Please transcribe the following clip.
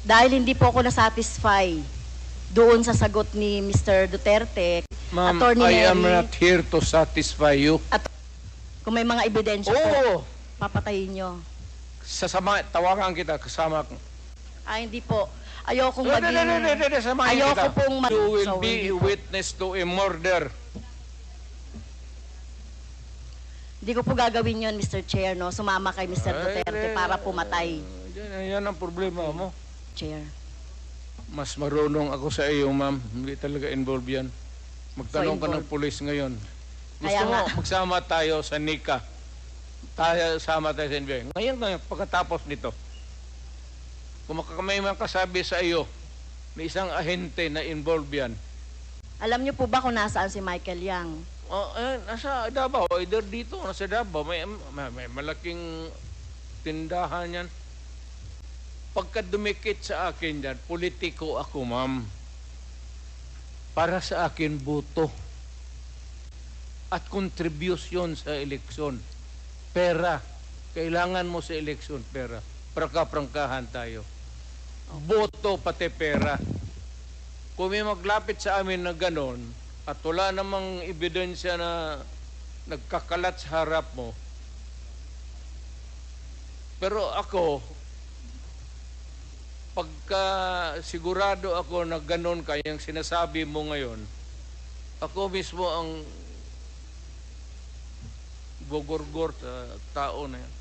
Dahil hindi po ako nasatisfy doon sa sagot ni Mr. Duterte, Ma'am, Attorney I am Neri, not here to satisfy you. kung may mga ebidensya po, Oo! papatayin nyo. Sasama, tawagan kita, kasama ko. Hindi po. Ayokong No, maging... samahin Ayoko kita. pong mag... You will So, be hindi a po. witness to a murder. Hindi ko po gagawin yun, Mr. Chair, no? Sumama kay Mr. Duterte para pumatay, Yan ang problema mo. Chair. Mas marunong ako sa iyo, ma'am. Hindi talaga involved yan. Magtanong ka ng involved. pulis ngayon. Gusto Kaya mo, nga. magsama tayo sa NICA. Sama tayo sa NBI. Ngayon, pagkatapos nito, kung may makasabi sa iyo, may isang ahente na involved yan. Alam niyo po ba kung nasaan si Michael Yang? Nasa Davao, either dito o nasa Davao. May malaking tindahan yan. Pagka dumikit sa akin yan, politiko ako, ma'am. Para sa akin, buto. At contribution sa eleksyon. Pera. Kailangan mo sa eleksyon, pera. Prangka-prangkahan tayo. Boto pati pera. Kung may maglapit sa amin na ganon, at wala namang ebidensya na nagkakalat sa harap mo, pero ako, pagka sigurado ako na ganon kayang sinasabi mo ngayon, ako mismo ang gogorgor sa tao na yan.